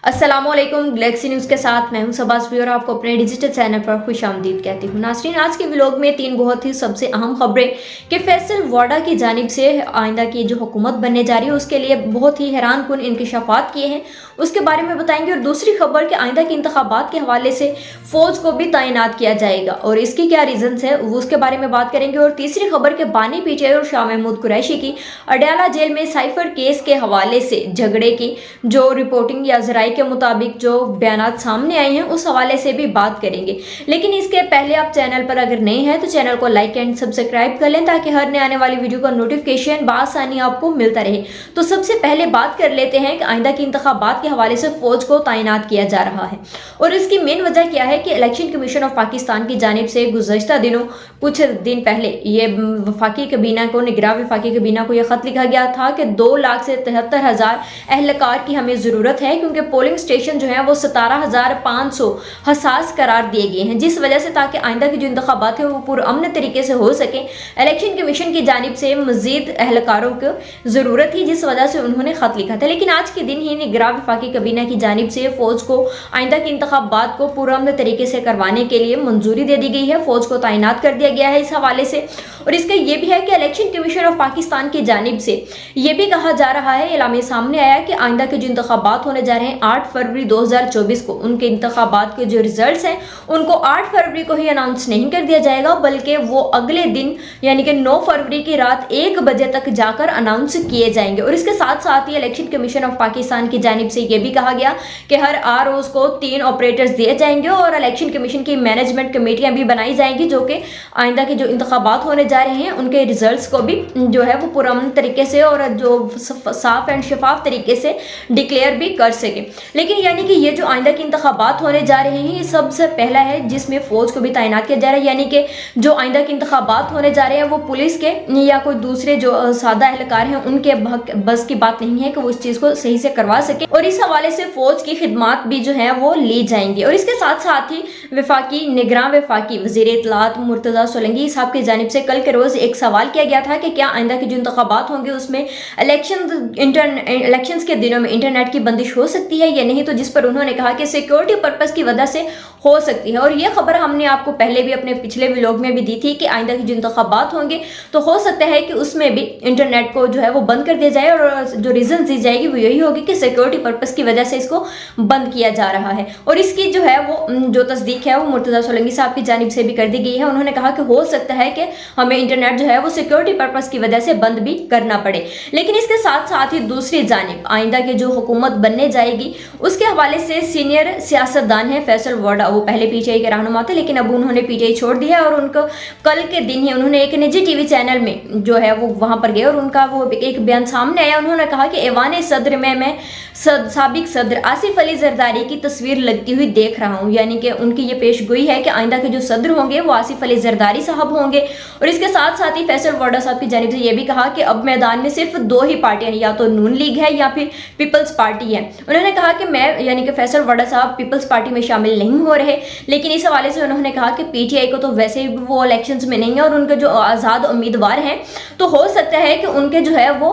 अस्सलामुअलैकुम Galaxy news के साथ मैं हूं सबाज़ और आपको अपने डिजिटल चैनल पर खुशामदीद कहती हूं। नाज़रीन, आज के व्लॉग में तीन बहुत ही सबसे अहम खबरें कि फैसल वाडा की जानिब से आइंदा की जो हुकूमत बनने जा रही है उसके लिए बहुत ही हैरान कुन इंकशाफात किए हैं, उसके बारे में बताएंगे। और दूसरी खबर कि आइंदा के इंतखाबात के हवाले से फ़ौज को भी तैनात किया जाएगा और इसकी क्या रीजंस है उसके बारे में बात करेंगे। और तीसरी खबर के बानी पीटीआई और शाह महमूद कुरैशी की अडयाला जेल में साइफर केस के हवाले से झगड़े की जो रिपोर्टिंग या जराये के मुताबिक जो बयानात सामने आए हैं उस हवाले से भी बात करेंगे। लेकिन इसके पहले आप चैनल पर अगर नए हैं तो चैनल को लाइक एंड सब्सक्राइब कर लें ताकि हर नए आने वाली वीडियो का नोटिफिकेशन बआसानी आपको मिलता रहे। तो सबसे पहले बात कर लेते हैं कि आइंदा के इंतखाबात के हवाले से फौज को तैनात किया जा रहा है और इसकी मेन वजह क्या है कि इलेक्शन कमीशन ऑफ पाकिस्तान की जानिब से गुज़श्ता दिनों कुछ दिन पहले ये वफाकी काबीना को निगरान वफाकी काबीना को यह खत लिखा गया था कि 2,73,000 एहलकार की हमें ज़रूरत है, क्योंकि पोलिंग स्टेशन जो है वो 17,500 हसास करार दिए गए हैं, जिस वजह से ताकि आइंदा की जो इंतखाबात है वो पुरअमन तरीके से हो सके इलेक्शन कमीशन की जानिब से मजीद एहलकारों को ज़रूरत थी, जिस वजह से उन्होंने ख़त लिखा था। लेकिन आज के दिन ही निगरान वफाकी काबीना की जानिब से फ़ौज को आइंदा के इंतखाबात को पुरअमन तरीके से करवाने के लिए मंजूरी दे दी गई है, फ़ौज को तैनात कर दिया गया है इस हवाले से। और इसका ये भी है कि इलेक्शन कमीशन ऑफ पाकिस्तान की जानिब से ये भी कहा जा रहा है, एलान सामने आया कि आइंदा के जो इंतखाबात होने जा रहे हैं 8 फरवरी 2024 को, उनके इंतखाबात के जो रिजल्ट्स हैं उनको 8 फरवरी को ही अनाउंस नहीं कर दिया जाएगा, बल्कि वो अगले दिन यानी कि 9 फरवरी की रात 1 बजे तक जाकर अनाउंस किए जाएंगे। और इसके साथ साथ ही इलेक्शन कमीशन ऑफ पाकिस्तान की जानिब से ये भी कहा गया कि हर ROs को 3 ऑपरेटर्स दिए जाएंगे और इलेक्शन कमीशन की मैनेजमेंट कमेटियां भी बनाई जाएंगी जो कि आइंदा के जो इंतखाबात होने जा रहे हैं उनके रिजल्ट्स को भी जो है वो पुरअमन तरीके से और जो साफ एंड शफाफ तरीके से डिक्लेयर भी कर सके। लेकिन यानी कि ये जो आइंदा के इंतखाबात होने जा रहे हैं ये सबसे पहला है जिसमें फौज को भी तैनात किया जा रहा है, यानी कि जो आइंदा के इंतखाबात होने जा रहे हैं वो पुलिस के या कोई दूसरे जो सादा एहलकार हैं उनके बस की बात नहीं है कि वो इस चीज़ को सही से करवा सके, और इस हवाले से फौज की खिदमात भी जो है वो ली जाएंगी। और इसके साथ साथ ही वफाकी निगरान वफाकी वज़ीर इत्तलात मुर्तज़ा सोलंकी साहब की जानिब से कल के रोज़ एक सवाल किया गया था कि क्या आइंदा के जो इंतखाबात होंगे उसमें इलेक्शंस के दिनों में इंटरनेट की बंदिश हो सकती है या नहीं, तो जिस पर उन्होंने कहा कि सिक्योरिटी पर्पस की वजह से हो सकती है। और ये खबर हमने आपको पहले भी अपने पिछले व्लॉग में भी दी थी कि आइंदा के जो इंतखाबात होंगे तो हो सकता है कि उसमें भी इंटरनेट को जो है वो बंद कर दिया जाए, और जो रीजन दी जाएगी वो यही होगी कि सिक्योरिटी पर्पस की वजह से इसको बंद किया जा रहा है। और इसकी जो है वो जो तस्दीक है वो मुर्तज़ा सोलंकी साहब की जानिब से भी कर दी गई है। उन्होंने कहा कि हो सकता है कि हमें इंटरनेट जो है वो सिक्योरिटी पर्पस की वजह से बंद भी करना पड़े। लेकिन इसके साथ साथ ही दूसरी जानिब आइंदा की जो हुकूमत बनने जाएगी उसके हवाले से सीनियर सियासतदान है फैसल वाडा, वो पहले पीटीआई के रहनुमा थे लेकिन अब उन्होंने पीटीआई छोड़ दिया और उनको कल के दिन ही उन्होंने एक निजी टीवी चैनल में जो है वो वहां पर गए और उनका वो एक बयान सामने आया। उन्होंने कहा कि ऐवान सदर में मैं साबिक सदर आसिफ अली जरदारी की तस्वीर लगती हुई देख रहा हूँ, यानी कि उनकी ये पेश गोई है कि आइंदा के जो सदर होंगे वो आसिफ अली जरदारी साहब होंगे। और इसके साथ साथ ही फैसल वाडा साहब की जानिब से ये भी कहा कि अब मैदान में सिर्फ 2 ही पार्टियां हैं, या तो नून लीग है या फिर पीपल्स पार्टी है। उन्होंने कहा कि मैं यानी कि फैसल वाडा साहब पीपल्स पार्टी में शामिल नहीं हो रहे, लेकिन इस हवाले से उन्होंने कहा कि पीटीआई को तो वैसे ही वो इलेक्शंस में नहीं है और उनके जो आज़ाद उम्मीदवार हैं तो हो सकता है कि उनके जो है वो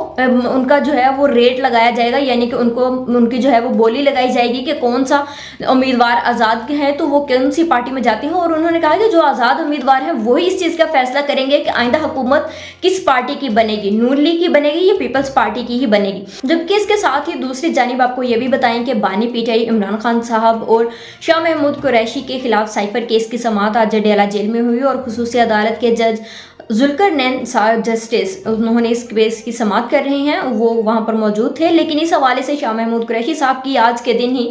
उनका जो है वो रेट लगाया जाएगा, यानी कि उनकी जो है वो बोली लगाई जाएगी कि कौन सा उम्मीदवार आज़ाद है तो वो कौन सी पार्टी में जाती है। और उन्होंने कहा कि जो आज़ाद उम्मीदवार हैं वही इस चीज़ का फैसला करेंगे कि आइंदा हुकूमत किस पार्टी की बनेगी, नून लीग की बनेगी या पीपल्स पार्टी की ही बनेगी। जबकि इसके साथ ही दूसरी जानिब आपको ये भी बताएं कि बानी पीटीआई इमरान खान साहब और शाह महमूद कुरैशी के खिलाफ साइफर केस की समाअत आज अडयाला जेल में हुई और खुसूसी अदालत के जज जुल्करनैन जस्टिस उन्होंने इस केस की समाअत कर रहे हैं, वो वहाँ पर मौजूद थे। लेकिन इस हवाले से शाह महमूद कुरैशी साहब की आज के दिन ही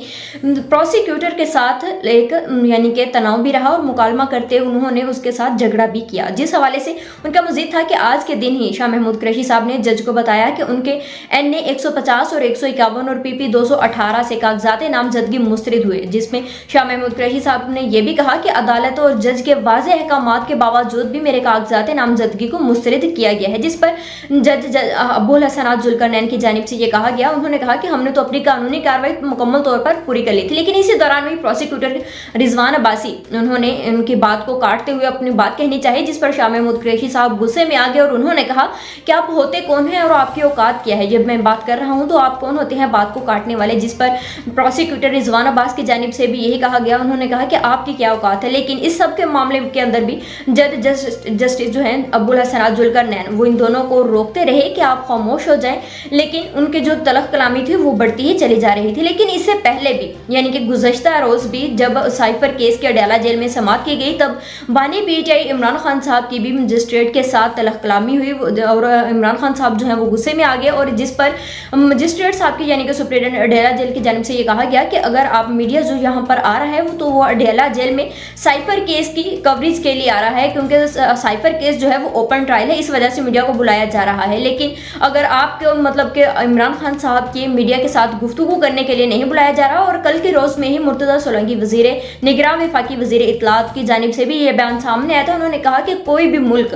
प्रोसिक्यूटर के साथ एक यानी कि तनाव भी रहा और मुकालमा करते उन्होंने उसके साथ झगड़ा भी किया, जिस हवाले से उनका मजीद था कि आज के दिन ही शाह महमूद कुरैशी साहब ने जज को बताया कि उनके NA 150 और 151 और PP 218 से कागजात नामजदगी मुस्तरद हुए, जिसमें शाह महमूद कुरैशी साहब ने यह भी कहा कि अदालत और जज के वाज़ेह अहकामात के बावजूद भी मेरे कागजात नामजदगी को मुस्तरद किया गया है, जिस पर जज अब्दुल हसन जुल्करनैन की जानिब से ये कहा गया। उन्होंने कहा कि हमने तो अपनी कानूनी कार्रवाई मुकम्मल तौर पर पूरी कर ली थी, लेकिन इसी दौरान भी प्रोसिक्यूटर रिजवान अब्बासी उन्होंने उनकी बात को काटते हुए अपनी बात कहनी चाहिए, जिस पर शाह महमूद कुरैशी साहब गुस्से में आ गए और उन्होंने कहा कि आप होते कौन हैं और आपकी औकात क्या है, जब मैं बात कर रहा हूं तो आप कौन होते हैं बात को काटने वाले। जिस पर प्रोसिक्यूटर रिजवान अब्बास की जानिब से भी यही कहा गया। उन्होंने कहा कि आपकी क्या औकात है। लेकिन इस सब के मामले के अंदर भी जस्टिस जो है अब्दुल हसन जुल्करनैन वो इन दोनों को रोकते रहे कि आप खामोश हो जाएं, लेकिन उनके जो तलख कलामी थी वो बढ़ती ही चली जा रही थी। लेकिन इससे पहले भी यानी कि गुज़श्ता रोज भी जब साइफर केस के अडयाला जेल में समाअत की गई, तब बानी पीटीआई इमरान खान साहब की भी मजिस्ट्रेट के साथ तलख कलामी हुई और इमरान खान साहब जो है वो गुस्से में आ गए, और जिस पर मजिस्ट्रेट साहब की यानी कि सुप्रीडेंट अडयाला जेल की जानिब से ये कहा गया कि अगर आप मीडिया जो यहाँ पर आ रहा है वो तो वो अडयाला जेल में साइफर केस की कवरेज के लिए आ रहा है, क्योंकि साइफर केस जो है वो ओपन ट्रायल है, इस वजह से मीडिया को बुलाया जा रहा है। लेकिन अगर आपको मतलब कि इमरान खान साहब की मीडिया के साथ गुफ्तगू करने के लिए नहीं बुलाया जा रहा, और कल के रोज में ही मुर्तज़ा सोलंकी वज़ीर निगरान वफाकी वज़ीर इत्तलात की जानिब से भी ये बयान सामने आया था। उन्होंने कहा कि कोई भी मुल्क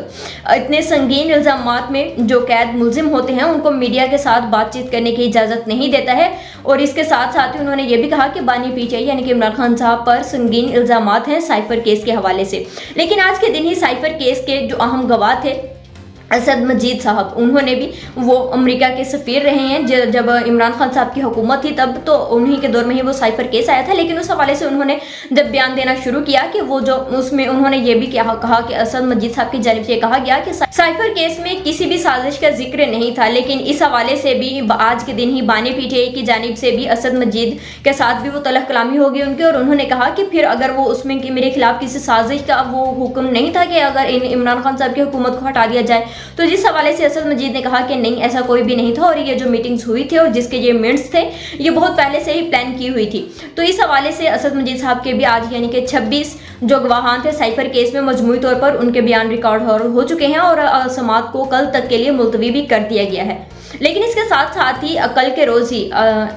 इतने संगीन इल्ज़ामात में जो कैद मुलजिम होते हैं उनको मीडिया के साथ बातचीत करने की इजाज़त नहीं देता है। और इसके साथ साथ ही उन्होंने ये भी कहा कि बानी पीटीआई यानी कि इमरान खान साहब पर संगीन इल्ज़ामात हैं साइफर केस के हवाले से। लेकिन आज के दिन ही साइफर केस के जो अहम गवाह थे असद मजीद साहब, उन्होंने भी वो अमेरिका के सफ़ीर रहे हैं। जब इमरान खान साहब की हुकूमत थी तब तो उन्हीं के दौर में ही वो साइफर केस आया था, लेकिन उस हवाले से उन्होंने जब बयान देना शुरू किया कि वो जो उसमें उन्होंने ये भी कहा कि असद मजीद साहब की जानिब से कहा गया कि साइफर केस में किसी भी साजिश का जिक्र नहीं था। लेकिन इस हवाले से भी आज के दिन ही बानी पीटीआई की जानिब से भी असद मजीद के साथ भी वो तलख कलामी होगी उनके, और उन्होंने कहा कि फिर अगर वो उसमें कि मेरे खिलाफ किसी साजिश का वो हुक्म नहीं था कि अगर इमरान खान साहब की हुकूमत को हटा दिया जाए, तो जिस हवाले से असद मजीद ने कहा कि नहीं ऐसा कोई भी नहीं था, और ये जो मीटिंग्स हुई थी और जिसके ये मिनट्स थे ये बहुत पहले से ही प्लान की हुई थी। तो इस हवाले से असद मजीद साहब के भी आज यानी कि 26 जो गवाहान थे साइफर केस में मजमूई तौर पर उनके बयान रिकॉर्ड हो चुके हैं और समाअत को कल तक के लिए मुलतवी भी कर दिया गया है। लेकिन इसके साथ साथ ही कल के रोज़ ही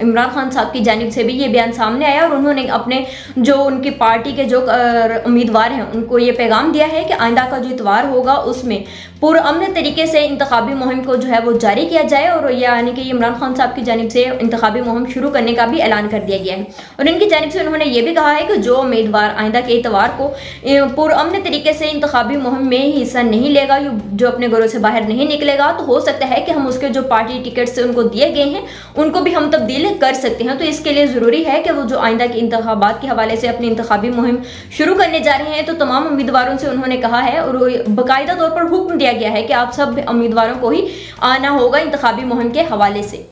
इमरान खान साहब की जानिब से भी ये बयान सामने आया, और उन्होंने अपने जो उनकी पार्टी के जो उम्मीदवार हैं उनको ये पैगाम दिया है कि आइंदा का जो इतवार होगा उसमें पुरअमन तरीके से इंतखाबी मुहिम को जो है वो जारी किया जाए, और यानी कि इमरान खान साहब की जानिब से इंतखाबी मुहिम शुरू करने का भी ऐलान कर दिया गया है। और इनकी जानिब से उन्होंने ये भी कहा है कि जो उम्मीदवार आइंदा के इतवार को पुरअमन तरीके से इंतखाबी मुहिम में हिस्सा नहीं लेगा, जो अपने घरों से बाहर नहीं निकलेगा, तो हो सकता है कि हम उसके जो पार्टी टिकट से उनको दिए गए हैं उनको भी हम तब्दील कर सकते हैं। तो इसके लिए ज़रूरी है कि वो जो आइंदा के इंतखाबात के हवाले से अपनी इंतखाबी मुहिम शुरू करने जा रहे हैं, तो तमाम उम्मीदवारों से उन्होंने कहा है और बाकायदा तौर पर हुक्म दिया गया है कि आप सब उम्मीदवारों को ही आना होगा इंतखाबी मुहिम के हवाले से।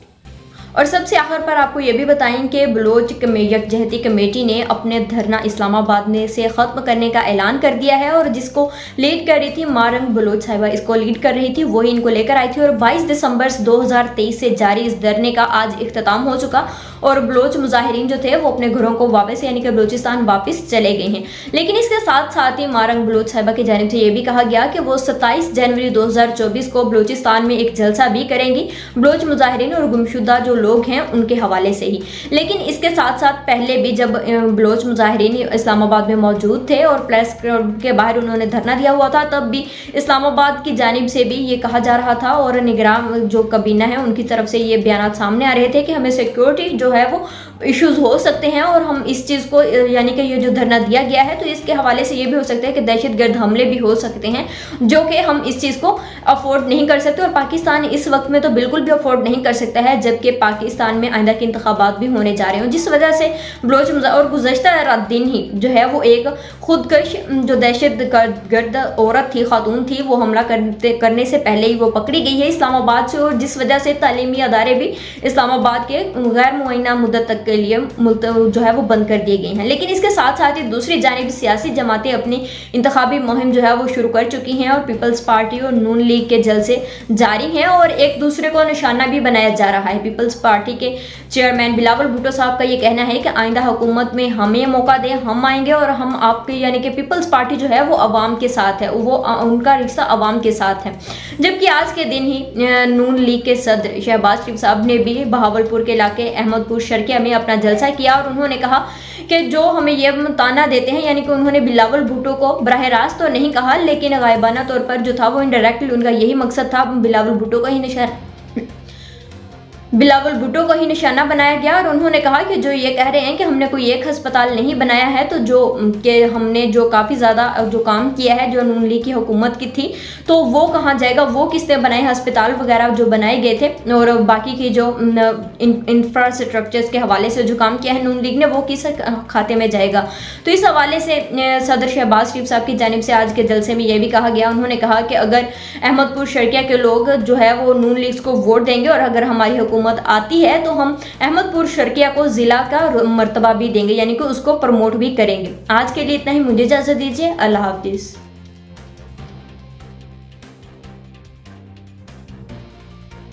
और सबसे आखिर पर आपको ये भी बताएं कि बलोच यकजहती कमेटी ने अपने धरना इस्लामाबाद में से ख़त्म करने का ऐलान कर दिया है, और जिसको लीड कर रही थी मारंग बलोच साहिबा, इसको लीड कर रही थी, वही इनको लेकर आई थी। और 22 दिसंबर 2023 से जारी इस धरने का आज इख्तिताम हो चुका, और बलोच मुजाहिरीन जो थे वो अपने घरों को वापस यानी कि बलोचिस्तान वापस चले गए हैं। लेकिन इसके साथ साथ ही मारंग बलोच साहिबा की जानिब से ये भी कहा गया कि वो 27 जनवरी 2024 को बलोचिस्तान में एक जलसा भी करेंगी बलोच मुजाहिरीन और गुमशुदा जो लोग हैं उनके हवाले से ही। लेकिन इसके साथ साथ पहले भी जब बलोच मुजाहिरीन इस्लामाबाद में मौजूद थे और प्रेस के बाहर उन्होंने धरना दिया हुआ था, तब भी इस्लामाबाद की जानिब से भी ये कहा जा रहा था, और निगरान जो कबीना है उनकी तरफ से ये बयान सामने आ रहे थे कि हमें सिक्योरिटी जो है वो इश्यूज हो सकते हैं, और हम इस चीज़ को यानी कि ये जो धरना दिया गया है तो इसके हवाले से ये भी हो सकता है कि दहशतगर्द हमले भी हो सकते हैं, जो कि हम इस चीज़ को अफोर्ड नहीं कर सकते। और पाकिस्तान इस वक्त में तो बिल्कुल भी अफोर्ड नहीं कर सकता है, जबकि पाकिस्तान में आइंदा के इंतखाबात भी होने जा रहे हो, जिस वजह से बलोच और गुज़श्ता रात दिन ही जो है वो एक खुदकश जो दहशतगर्द औरत थी, खातून थी, वो हमला करने से पहले ही वो पकड़ी गई है इस्लामाबाद से, और जिस वजह से तालीमी अदारे भी इस्लामाबाद के गैर मुअय्यना मुद्दत तक के लिए जो है वो बंद कर दिए गए हैं। लेकिन इसके साथ साथ ही दूसरी जानिब सियासी जमातें अपनी इंतखाबी मुहिम जो है वो शुरू कर चुकी हैं, और पीपल्स पार्टी और नून लीग के जलसे जारी हैं, और एक दूसरे को निशाना भी बनाया जा रहा है। पीपल्स पार्टी के चेयरमैन बिलावल भुट्टो साहब का ये कहना है कि आइंदा हुकूमत में हमें मौका दें, हम आएंगे और हम आपके यानी कि पीपल्स पार्टी जो है वो अवाम के साथ है, वो उनका रिश्ता अवाम के साथ है। जबकि आज के दिन ही नून लीग के सदर शहबाज शरीफ साहब ने भी बहावलपुर के इलाके अहमदपुर शर्किया में अपना जलसा किया, और उन्होंने कहा کہ جو ہمیں یہ تانا دیتے ہیں، یعنی کہ انہوں نے بلاول بھٹو کو براہ راست تو نہیں کہا لیکن غائبانہ طور پر جو تھا وہ انڈائریکٹلی ان کا یہی مقصد تھا، بلاول بھٹو کو ہی نشانہ بنایا گیا، اور انہوں نے کہا کہ جو یہ کہہ رہے ہیں کہ ہم نے کوئی ایک ہسپتال نہیں بنایا ہے، تو جو کہ ہم نے جو کافی زیادہ جو کام کیا ہے جو نون لیگ کی حکومت کی تھی تو وہ کہاں جائے گا، وہ کس نے بنائے، ہسپتال وغیرہ جو بنائے گئے تھے اور باقی کی جو انفراسٹرکچرز کے حوالے سے جو کام کیا ہے نون لیگ نے وہ کس کھاتے میں جائے گا۔ تو اس حوالے سے صدر شہباز شریف صاحب کی جانب سے آج کے جلسے میں یہ بھی کہا گیا، انہوں نے کہا کہ اگر احمد پور شرقیہ کے لوگ جو ہے وہ نون لیگ کو ووٹ دیں گے اور اگر ہماری حکومت آتی ہے تو ہم احمد پور شرقیہ کو ضلع کا مرتبہ بھی دیں گے، یعنی کہ اس کو پروموٹ بھی کریں گے۔ آج کے لیے اتنا ہی، مجھے اجازت دیجیے، اللہ حافظ۔